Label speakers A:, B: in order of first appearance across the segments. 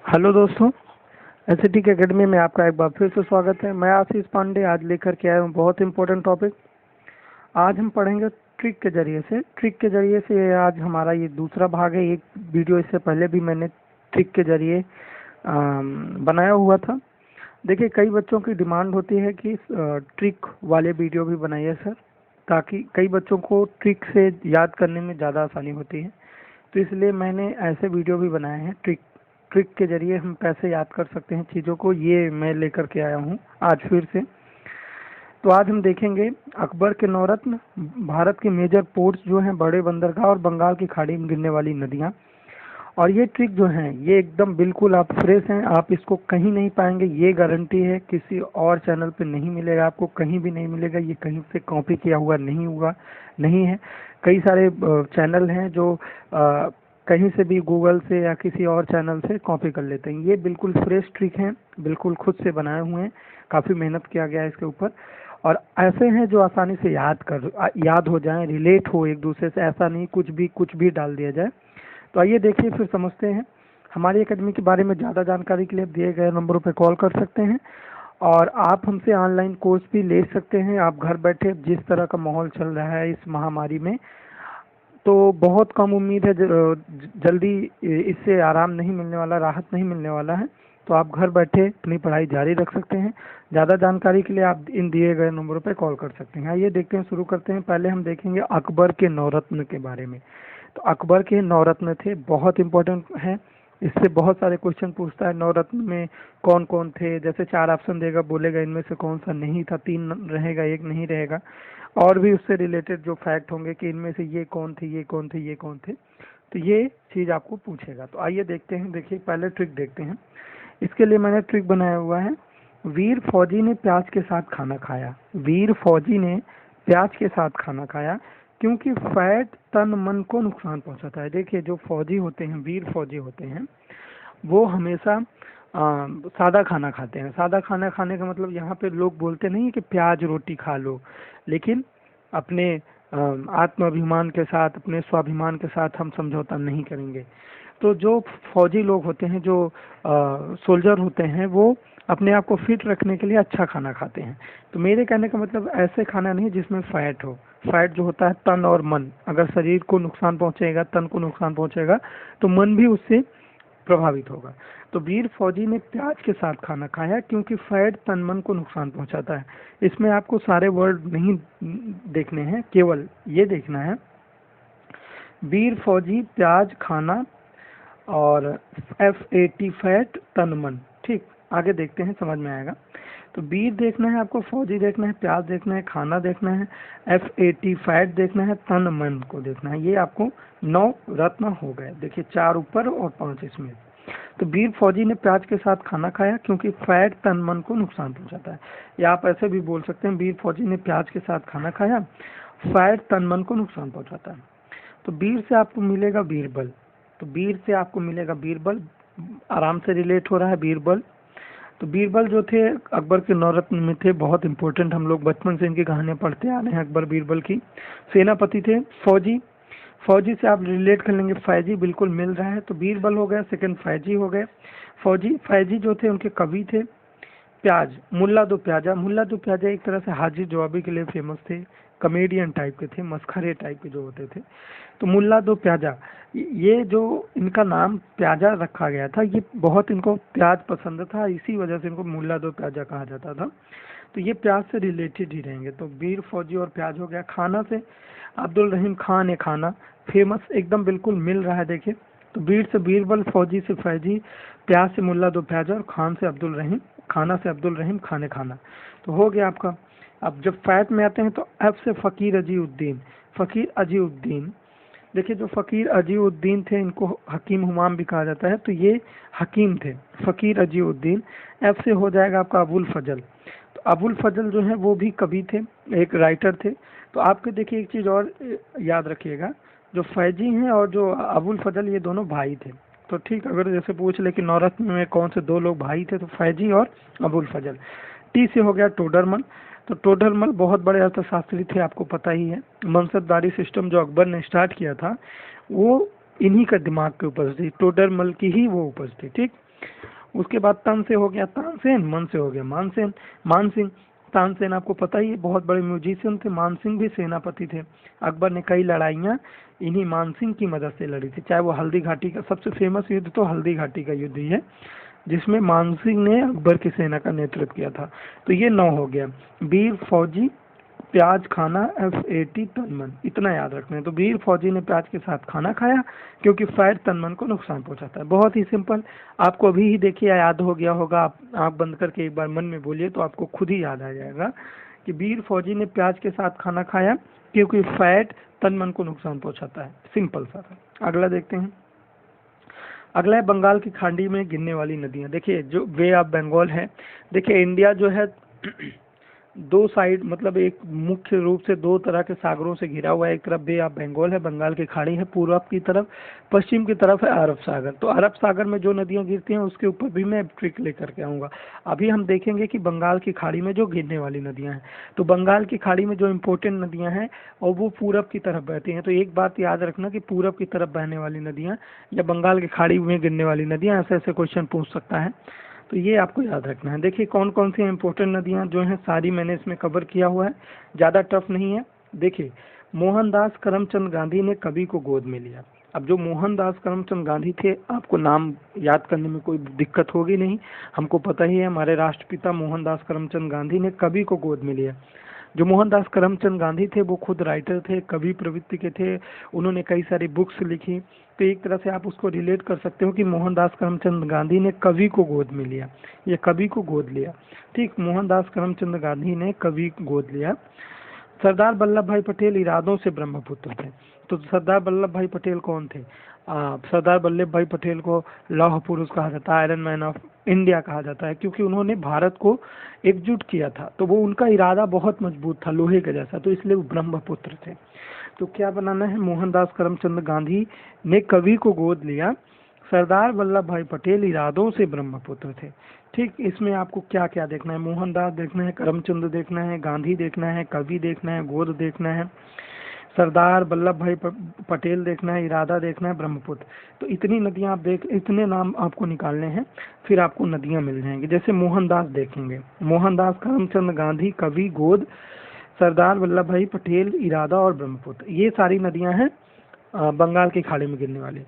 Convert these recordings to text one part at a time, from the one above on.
A: Hello दोस्तों, SAT academy में आपका एक बार फिर से स्वागत है। मैं आशीष पांडे आज लेकर के आया हूँ बहुत इम्पोर्टेंट टॉपिक। आज हम पढ़ेंगे ट्रिक के जरिए से। आज हमारा ये दूसरा भाग है। एक वीडियो इससे पहले भी मैंने ट्रिक के जरिए बनाया हुआ था। देखिए, कई बच्चों की डिमांड होती है कि ट्रिक वाले वीडियो भी बनाइए सर, ताकि कई बच्चों को ट्रिक से याद करने में ज़्यादा आसानी होती है। तो इसलिए मैंने ऐसे वीडियो भी बनाए हैं। ट्रिक के जरिए हम कैसे याद कर सकते हैं चीज़ों को, ये मैं लेकर के आया हूँ आज फिर से। तो आज हम देखेंगे अकबर के नवरत्न, भारत के मेजर पोर्ट्स जो हैं, बड़े बंदरगाह और बंगाल की खाड़ी में गिरने वाली नदियाँ। और ये ट्रिक जो हैं ये एकदम बिल्कुल आप फ्रेश हैं, आप इसको कहीं नहीं पाएंगे, ये गारंटी है। किसी और चैनल पे नहीं मिलेगा, आपको कहीं भी नहीं मिलेगा। ये कहीं से कॉपी किया हुआ नहीं है। कई सारे चैनल हैं जो कहीं से भी गूगल से या किसी और चैनल से कॉपी कर लेते हैं। ये बिल्कुल फ्रेश ट्रिक हैं, बिल्कुल खुद से बनाए हुए हैं, काफ़ी मेहनत किया गया है इसके ऊपर। और ऐसे हैं जो आसानी से याद हो जाएं, रिलेट हो एक दूसरे से। ऐसा नहीं कुछ भी डाल दिया जाए। तो आइए देखिए, फिर समझते हैं। हमारी एकेडमी के बारे में ज़्यादा जानकारी के लिए दिए गए नंबरों पर कॉल कर सकते हैं और आप हमसे ऑनलाइन कोर्स भी ले सकते हैं। आप घर बैठे, जिस तरह का माहौल चल रहा है इस महामारी में, तो बहुत कम उम्मीद है, जल्दी इससे आराम नहीं मिलने वाला, राहत नहीं मिलने वाला है। तो आप घर बैठे अपनी पढ़ाई जारी रख सकते हैं। ज़्यादा जानकारी के लिए आप इन दिए गए नंबरों पर कॉल कर सकते हैं। आइए देखते हैं, शुरू करते हैं। पहले हम देखेंगे अकबर के नवरत्न के बारे में। तो अकबर के नवरत्न थे, बहुत इंपॉर्टेंट है। इससे बहुत सारे क्वेश्चन पूछता है। नवरत्न में कौन कौन थे, जैसे 4 ऑप्शन देगा, बोलेगा इनमें से कौन सा नहीं था, 3 रहेगा, 1 नहीं रहेगा। और भी उससे रिलेटेड जो फैक्ट होंगे कि इनमें से ये कौन थे, ये कौन थे, ये कौन थे, तो ये चीज़ आपको पूछेगा। तो आइए देखते हैं। देखिए, पहले ट्रिक देखते हैं। इसके लिए मैंने ट्रिक बनाया हुआ है। वीर फौजी ने प्याज के साथ खाना खाया। वीर फौजी ने प्याज के साथ खाना खाया क्योंकि फैट तन मन को नुकसान पहुंचाता है। देखिए, जो फौजी होते हैं, वीर फौजी होते हैं, वो हमेशा सादा खाना खाते हैं। सादा खाना खाने का मतलब यहाँ पे लोग बोलते नहीं है कि प्याज रोटी खा लो, लेकिन अपने आत्माभिमान के साथ, अपने स्वाभिमान के साथ हम समझौता नहीं करेंगे। तो जो फौजी लोग होते हैं, जो सोल्जर होते हैं, वो अपने आप को फिट रखने के लिए अच्छा खाना खाते हैं। तो मेरे कहने का मतलब ऐसे खाना नहीं जिसमें फैट हो। फैट जो होता है तन और मन, अगर शरीर को नुकसान पहुंचेगा, तन को नुकसान पहुंचेगा, तो मन भी उससे प्रभावित होगा। तो वीर फौजी ने प्याज के साथ खाना खाया क्योंकि फैट तन मन को नुकसान पहुंचाता है। इसमें आपको सारे वर्ड नहीं देखने हैं, केवल ये देखना है वीर फौजी प्याज खाना और FAT फैट तन मन। ठीक, आगे देखते हैं, समझ में आएगा। तो वीर देखना है आपको, फौजी देखना है, प्याज देखना है, खाना देखना है, FAT फैट देखना है, तन मन को देखना है। ये आपको 9 रत्न हो गए। देखिए, 4 ऊपर और 5 इसमें। तो वीर फौजी ने प्याज के साथ खाना खाया क्योंकि फैट तन मन को नुकसान पहुंचाता है। या आप ऐसे भी बोल सकते हैं, वीर फौजी ने प्याज के साथ खाना खाया, फैट तन मन को नुकसान पहुंचाता है। तो वीर से आपको मिलेगा बीरबल। तो वीर से आपको मिलेगा बीरबल, आराम से रिलेट हो रहा है बीरबल। तो बीरबल जो थे अकबर के नवरत्न में थे, बहुत इंपॉर्टेंट। हम लोग बचपन से इनकी कहानियां पढ़ते आ रहे हैं। अकबर बीरबल की सेनापति थे। फौजी, फौजी से आप रिलेट कर लेंगे, फैजी बिल्कुल मिल रहा है। तो बीरबल हो गया, सेकंड फैजी हो गए। फैजी जो थे उनके कवि थे। प्याज, मुल्ला दो प्याजा। मुल्ला दो प्याजा एक तरह से हाजिर जवाबी के लिए फेमस थे, कॉमेडियन टाइप के थे, मस्खरे टाइप के जो होते थे। तो मुल्ला दो प्याजा, ये जो इनका नाम प्याजा रखा गया था, ये बहुत इनको प्याज पसंद था, इसी वजह से इनको मुल्ला दो प्याजा कहा जाता था। तो ये प्याज से रिलेटेड ही रहेंगे। तो वीर फौजी और प्याज हो गया। खाना से अब्दुल रहीम खान है, खाना फेमस एकदम बिल्कुल मिल रहा है। देखिए, तो वीर से बीरबल, फौजी से फैजी, प्याज से मुल्ला दो प्याजा और खान से अब्दुल रहीम, खाना से अब्दुल रहीम खाने खाना। तो हो गया आपका। अब जब फैट में आते हैं तो एफ से फकीर अजीउद्दीन। फकीर अजीउद्दीन, देखिए, जो फकीर अजीउद्दीन थे इनको हकीम हुमाम भी कहा जाता है। तो ये हकीम थे, फकीर अजीउद्दीन। एफ से हो जाएगा आपका अबुल फजल। तो अबुल फजल जो है वो भी कवि थे, एक राइटर थे। तो आपके देखिए एक चीज़ और याद रखिएगा, जो फैजी हैं और जो अबुल फजल, ये दोनों भाई थे। तो ठीक, अगर जैसे पूछ ले कि नवरत्न में कौन से 2 लोग भाई थे, तो फैजी और अबुल फजल। टी से हो गया टोडरमल। तो टोडरमल बहुत बड़े अर्थशास्त्री थे, आपको पता ही है। मनसबदारी सिस्टम जो अकबर ने स्टार्ट किया था, वो इन्हीं का दिमाग के उपज थी, टोडरमल की ही वो उपज थी। ठीक, उसके बाद तन से हो गया तानसेन, मन से हो गया मानसेन, मानसिंह। तानसेन आपको पता ही है बहुत बड़े म्यूजिशियन थे, मानसिंह भी सेनापति थे। अकबर ने कई लड़ाइयाँ इन्हीं मानसिंह की मदद से लड़ी थी, चाहे वो हल्दी घाटी का सबसे फेमस युद्ध तो हल्दी घाटी का युद्ध ही है, जिसमें मानसिंह ने अकबर की सेना का नेतृत्व किया था। तो ये 9 हो गया। वीर फौजी प्याज खाना F80 तन मन, इतना याद रखना है। तो वीर फौजी ने प्याज के साथ खाना खाया क्योंकि फैट तन मन को नुकसान पहुंचाता है। बहुत ही सिंपल, आपको अभी ही देखिए याद हो गया होगा, आप आँख बंद करके एक बार मन में बोलिए तो आपको खुद ही याद आ जाएगा कि वीर फौजी ने प्याज के साथ खाना खाया क्योंकि फैट तन मन को नुकसान पहुंचाता है। सिंपल सा। अगला देखते हैं। अगला है बंगाल की खाड़ी में गिरने वाली नदियां। देखिए जो वे ऑफ बंगाल है, देखिए इंडिया जो है 2 साइड मतलब एक मुख्य रूप से 2 तरह के सागरों से घिरा हुआ है। एक तरफ बे ऑफ बंगाल है, बंगाल की खाड़ी है पूर्व की तरफ, पश्चिम की तरफ है अरब सागर। तो अरब सागर में जो नदियां गिरती हैं उसके ऊपर भी मैं ट्रिक लेकर के आऊँगा। अभी हम देखेंगे कि बंगाल की खाड़ी में जो गिरने वाली नदियाँ हैं, तो बंगाल की खाड़ी में जो इम्पोर्टेंट नदियाँ हैं और वो पूरब की तरफ बहती हैं। तो एक बात याद रखना कि पूरब की तरफ बहने वाली नदियाँ या बंगाल की खाड़ी में गिरने वाली नदियाँ, ऐसे ऐसे क्वेश्चन पूछ सकता है, तो ये आपको याद रखना है। देखिए कौन कौन सी इम्पोर्टेंट नदियाँ जो हैं सारी मैंने इसमें कवर किया हुआ है, ज़्यादा टफ नहीं है। देखिए मोहनदास करमचंद गांधी ने कवि को गोद में लिया। अब जो मोहनदास करमचंद गांधी थे, आपको नाम याद करने में कोई दिक्कत होगी नहीं, हमको पता ही है हमारे राष्ट्रपिता मोहनदास करमचंद गांधी ने कवि को गोद में लिया। जो मोहनदास करमचंद गांधी थे वो खुद राइटर थे, कवि प्रवृत्ति के थे, उन्होंने कई सारी बुक्स लिखी। तो एक तरह से आप उसको रिलेट कर सकते हो कि मोहनदास करमचंद गांधी ने कवि को गोद में लिया, ये कवि को गोद लिया। ठीक, मोहनदास करमचंद गांधी ने कवि को गोद लिया। सरदार वल्लभ भाई पटेल इरादों से ब्रह्मपुत्र थे। तो सरदार वल्लभ भाई पटेल कौन थे? सरदार वल्लभ भाई पटेल को लौह पुरुष कहा जाता है, आयरन मैन ऑफ इंडिया कहा जाता है, क्योंकि उन्होंने भारत को एकजुट किया था। तो वो उनका इरादा बहुत मजबूत था, लोहे का जैसा, तो इसलिए वो ब्रह्मपुत्र थे। तो क्या बनाना है? मोहनदास करमचंद गांधी ने कवि को गोद लिया, सरदार वल्लभ भाई पटेल इरादों से ब्रह्मपुत्र थे। ठीक, इसमें आपको क्या क्या देखना है? मोहनदास देखना है, करमचंद देखना है, गांधी देखना है, कवि देखना है, गोद देखना है, सरदार वल्लभ भाई पटेल देखना है, इरादा देखना है, ब्रह्मपुत्र। तो इतनी नदियां आप इतने नाम आपको निकालने हैं, फिर आपको नदियां मिल जाएंगी। जैसे मोहनदास देखेंगे, मोहनदास करमचंद गांधी कवि गोद सरदार वल्लभ भाई पटेल इरादा और ब्रह्मपुत्र, ये सारी नदियां हैं बंगाल की खाड़ी में गिरने वाली।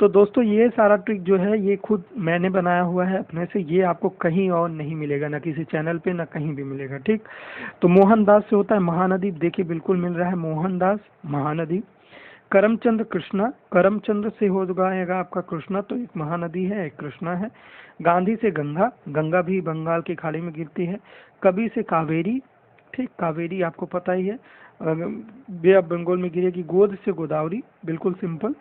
A: तो दोस्तों ये सारा ट्रिक जो है ये खुद मैंने बनाया हुआ है अपने से, ये आपको कहीं और नहीं मिलेगा, ना किसी चैनल पे ना कहीं भी मिलेगा। ठीक, तो मोहनदास से होता है महानदी, देखिए बिल्कुल मिल रहा है, मोहनदास महानदी। करमचंद कृष्णा, करमचंद से हो जाएगा आपका कृष्णा, तो एक महानदी है एक कृष्णा है। गांधी से गंगा, गंगा भी बंगाल की खाड़ी में गिरती है। कवि से कावेरी, ठीक, कावेरी आपको पता ही है बे ऑफ बंगाल में गिरेगी। गोद से गोदावरी, बिल्कुल सिंपल।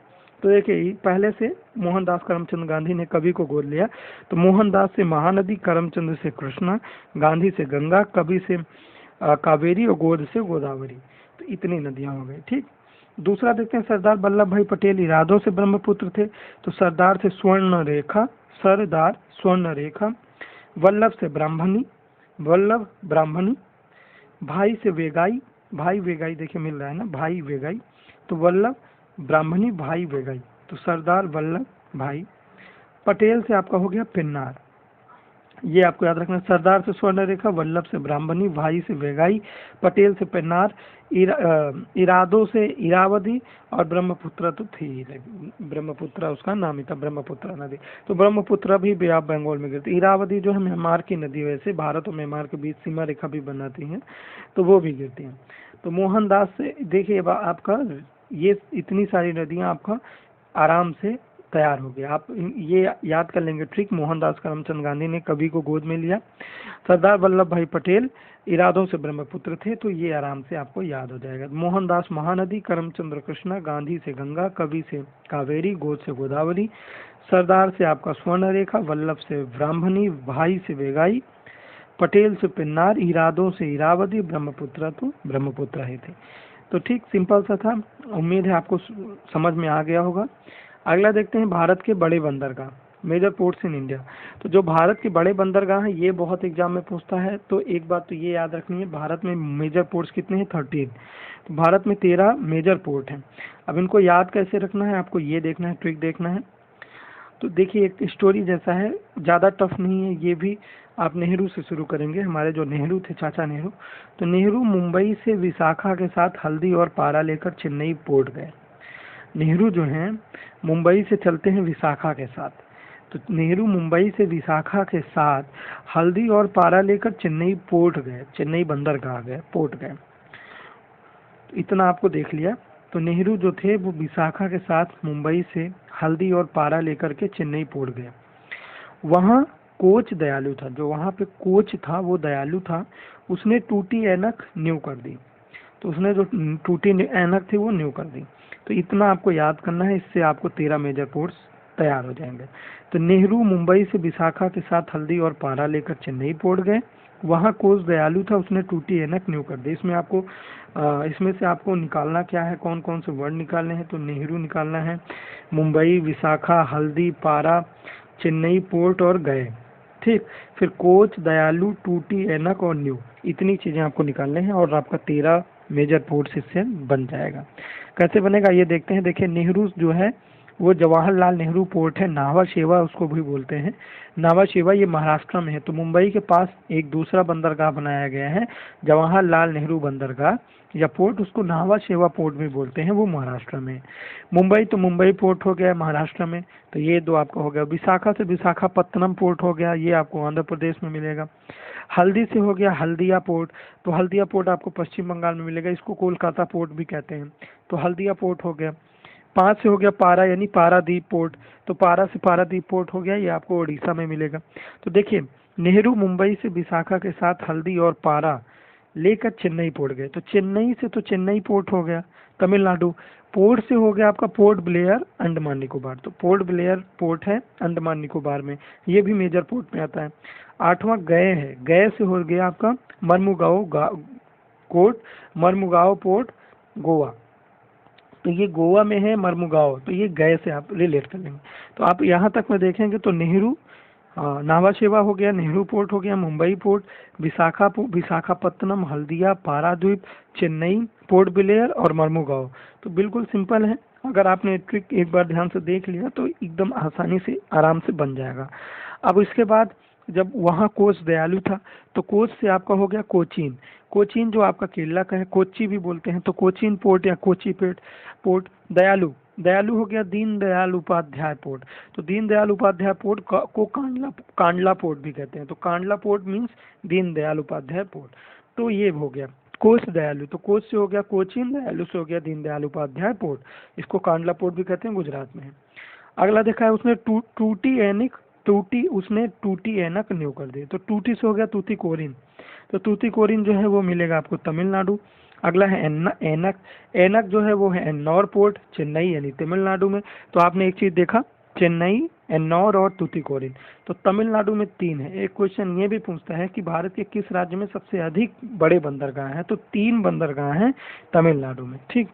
A: तो देखिए पहले से मोहनदास करमचंद गांधी ने कवि को गोद लिया, तो मोहनदास से महानदी, करमचंद से कृष्णा, गांधी से गंगा, कवि से कावेरी और गोद से गोदावरी। तो इतनी नदियां हो गई। ठीक, दूसरा देखते हैं, सरदार वल्लभ भाई पटेल इरादों से ब्रह्मपुत्र थे। तो सरदार से स्वर्ण रेखा, सरदार स्वर्ण रेखा, वल्लभ से ब्राह्मणी, वल्लभ ब्राह्मणी, भाई से वेगाई, भाई वेगाई देखिए मिल रहा है ना, भाई वेगाई, तो वल्लभ ब्राह्मणी, भाई वेगाई, तो सरदार वल्लभ भाई। पटेल से आपका हो गया पिन्नार, ये आपको याद रखना, सरदार से स्वर्ण रेखा, वल्लभ से ब्राह्मणी, भाई से वेगाई, पटेल से पिन्नार, इरादों से इरावदी और ब्रह्मपुत्र तो थी ही, ब्रह्मपुत्र उसका नाम ही था, ब्रह्मपुत्र नदी। तो ब्रह्मपुत्र भी बे ऑफ बंगाल में गिरती। इरावदी जो है म्यांमार की नदी, वैसे भारत और म्यांमार के बीच सीमा रेखा भी बनाती हैं, तो वो भी गिरती हैं। तो मोहनदास से देखिए आपका ये इतनी सारी नदियां आपका आराम से तैयार हो गया। आप ये याद कर लेंगे ट्रिक, मोहनदास करमचंद गांधी ने कवि को गोद में लिया, सरदार वल्लभ भाई पटेल इरादों से ब्रह्मपुत्र थे, तो ये आराम से आपको याद हो जाएगा। मोहनदास महानदी, करमचंद्र कृष्णा, गांधी से गंगा, कवि से कावेरी, गोद से गोदावरी, सरदार से आपका स्वर्ण रेखा, वल्लभ से ब्राह्मणी, भाई से वेगाई, पटेल से पिन्नार, इरादों से इरावदी, ब्रह्मपुत्र तो ब्रह्मपुत्र ही थे। तो ठीक, सिंपल सा था, उम्मीद है आपको समझ में आ गया होगा। अगला देखते हैं भारत के बड़े बंदरगाह, मेजर पोर्ट्स इन इंडिया। तो जो भारत के बड़े बंदरगाह हैं ये बहुत एग्जाम में पूछता है। तो एक बात तो ये याद रखनी है, भारत में मेजर पोर्ट्स कितने हैं? 13। तो भारत में 13 मेजर पोर्ट हैं। अब इनको याद कैसे रखना है, आपको ये देखना है, ट्रिक देखना है। तो देखिए एक स्टोरी जैसा है, ज़्यादा टफ नहीं है ये भी। आप नेहरू से शुरू करेंगे। हमारे जो नेहरू थे, चाचा नेहरू, तो नेहरू मुंबई से विशाखा के साथ हल्दी और पारा लेकर चेन्नई पोर्ट गए। नेहरू जो हैं मुंबई से चलते हैं विशाखा के साथ, तो नेहरू मुंबई से विशाखा के साथ हल्दी और पारा लेकर चेन्नई पोर्ट गए, चेन्नई बंदरगाह गए, पोर्ट गए। इतना आपको देख लिया। तो नेहरू जो थे वो विशाखा के साथ मुंबई से हल्दी और पारा लेकर के चेन्नई पोर्ट गए। वहाँ कोच दयालु था, जो वहाँ पे कोच था वो दयालु था, उसने टूटी ऐनक न्यू कर दी। तो उसने जो टूटी ऐनक थी वो न्यू कर दी। तो इतना आपको याद करना है, इससे आपको 13 मेजर पोर्ट्स तैयार हो जाएंगे। तो नेहरू मुंबई से विशाखा के साथ हल्दी और पारा लेकर चेन्नई पोर्ट गए। वहाँ कोच दयालु था, उसने टूटी ऐनक न्यू कर दी। इसमें से आपको निकालना क्या है, कौन कौन से वर्ड निकालने हैं। तो नेहरू निकालना है, मुंबई, विशाखा, हल्दी, पारा, चेन्नई पोर्ट और गए। ठीक, फिर कोच, दयालु, टूटी ऐनक और न्यू, इतनी चीजें आपको निकालने हैं और आपका 13 मेजर पोर्ट्स इससे बन जाएगा। कैसे बनेगा ये देखते हैं। देखिए नेहरू जो है वो जवाहरलाल नेहरू पोर्ट है, नावा शेवा उसको भी बोलते हैं। नावा शेवा ये महाराष्ट्र में है। तो मुंबई के पास एक दूसरा बंदरगाह बनाया गया है, जवाहरलाल नेहरू बंदरगाह या पोर्ट, उसको नावा शेवा पोर्ट भी बोलते हैं, वो महाराष्ट्र में है। मुंबई तो मुंबई पोर्ट हो गया महाराष्ट्र में, तो ये दो आपका हो गया। विशाखा से विशाखापत्तनम पोर्ट हो गया, ये आपको आंध्र प्रदेश में मिलेगा। हल्दी से हो गया हल्दिया पोर्ट, तो हल्दिया पोर्ट आपको पश्चिम बंगाल में मिलेगा, इसको कोलकाता पोर्ट भी कहते हैं। तो हल्दिया पोर्ट हो गया। 5 से हो गया पारा, यानी पारादीप पोर्ट, तो पारा से पारादीप पोर्ट हो गया, ये आपको उड़ीसा में मिलेगा। तो देखिए नेहरू मुंबई से विशाखा के साथ हल्दी और पारा लेकर चेन्नई पोर्ट गए। तो चेन्नई से तो चेन्नई पोर्ट हो गया तमिलनाडु। पोर्ट से हो गया आपका पोर्ट ब्लेयर अंडमान निकोबार, तो पोर्ट ब्लेयर पोर्ट है अंडमान निकोबार में, ये भी मेजर पोर्ट में आता है। 8वां गए है, गए से हो गया आपका मर्मुगाओ पोर्ट गोवा, तो ये गोवा में है मर्मुगाओ, तो ये गए से आप रिलेट कर लेंगे। तो आप यहाँ तक में देखेंगे तो नेहरू, नावा शेवा हो गया, नेहरू पोर्ट हो गया, Mumbai port, Visakhapatnam, Haldia, Paradip, Chennai, port Blair और मर्मुगाओ। तो बिल्कुल सिंपल है, अगर आपने ट्रिक एक बार ध्यान से देख लिया तो एकदम आसानी से आराम से बन जाएगा। अब इसके बाद जब वहाँ कोच दयालु था, तो कोच से आपका हो गया कोचीन। कोचीन जो आपका केरला का है, कोच्चि भी बोलते हैं, तो कोचीन पोर्ट या कोच्चि पोर्ट। दयालु हो गया दीनदयाल उपाध्याय पोर्ट, तो दीनदयाल उपाध्याय पोर्ट को कांडला पोर्ट भी कहते हैं। तो Kandla port means Deendayal Upadhyay port. तो ये हो गया कोच दयालु, तो कोच से हो गया कोचीन, दयालु से हो गया दीनदयाल उपाध्याय पोर्ट, इसको कांडला पोर्ट भी कहते हैं, गुजरात में है। अगला देखा है उसने उसने टूटी ऐनक न्यू कर दी, तो टूटी से हो गया तूतीकोरिन, तो तूतीकोरिन जो है वो मिलेगा आपको तमिलनाडु। अगला है ऐनक, ऐनक जो है वो है एन्नौर पोर्ट, चेन्नई यानी तमिलनाडु में। तो आपने एक चीज देखा, चेन्नई, एन्नौर और तूतीकोरिन, तो तमिलनाडु में 3 है। एक क्वेश्चन ये भी पूछता है कि भारत के किस राज्य में सबसे अधिक बड़े बंदरगाह हैं, तो 3 बंदरगाह हैं तमिलनाडु में। ठीक,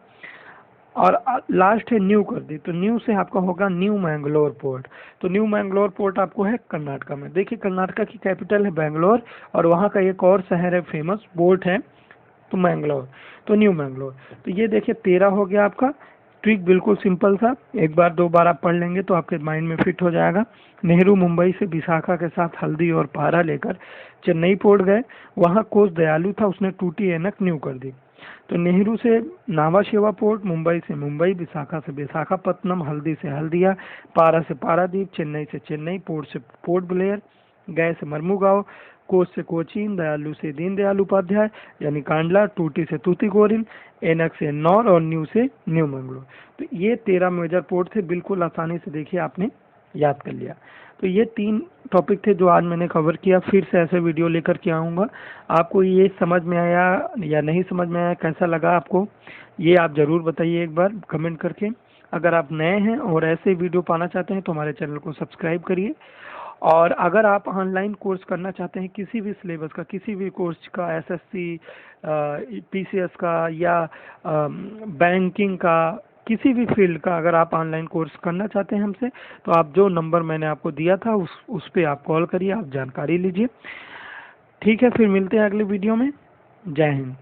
A: और लास्ट है न्यू कर दी, तो न्यू से आपका होगा न्यू मैंगलोर पोर्ट, तो न्यू मैंगलोर पोर्ट आपको है कर्नाटका में। देखिए कर्नाटका की कैपिटल है बैंगलोर, और वहाँ का एक और शहर है फेमस पोर्ट है तो मैंगलोर, तो न्यू मैंगलोर। तो ये देखिए 13 हो गया आपका। ट्रिक बिल्कुल सिंपल था, एक बार 2 बार आप पढ़ लेंगे तो आपके माइंड में फिट हो जाएगा। नेहरू मुंबई से विशाखा के साथ हल्दी और पारा लेकर चेन्नई पोर्ट गए, वहाँ कोच दयालु था, उसने टूटी ऐनक न्यू कर दी। तो नेहरू से नावा शेवा पोर्ट, मुंबई से मुंबई, विशाखा से विशाखापत्तनम, हल्दी से हल्दिया, पारा से पारादीप, चेन्नई से चेन्नई, पोर्ट से पोर्ट ब्लेयर, गए से मर्मुगांव, कोच से कोचीन, दयालु से दीनदयाल उपाध्याय यानी कांडला, टूटी से तूतीकोरिन, ऐनक से एन्नौर और न्यू से न्यू मैंगलोर। तो ये 13 मेजर पोर्ट थे, बिल्कुल आसानी से देखिए आपने याद कर लिया। तो ये 3 टॉपिक थे जो आज मैंने कवर किया। फिर से ऐसे वीडियो लेकर के आऊँगा। आपको ये समझ में आया या नहीं समझ में आया, कैसा लगा आपको, ये आप ज़रूर बताइए एक बार कमेंट करके। अगर आप नए हैं और ऐसे वीडियो पाना चाहते हैं तो हमारे चैनल को सब्सक्राइब करिए। और अगर आप ऑनलाइन कोर्स करना चाहते हैं किसी भी सिलेबस का, किसी भी कोर्स का, एसएससी, पीसीएस का या बैंकिंग का, किसी भी फील्ड का, अगर आप ऑनलाइन कोर्स करना चाहते हैं हमसे, तो आप जो नंबर मैंने आपको दिया था उस पर आप कॉल करिए, आप जानकारी लीजिए। ठीक है, फिर मिलते हैं अगले वीडियो में। जय हिंद।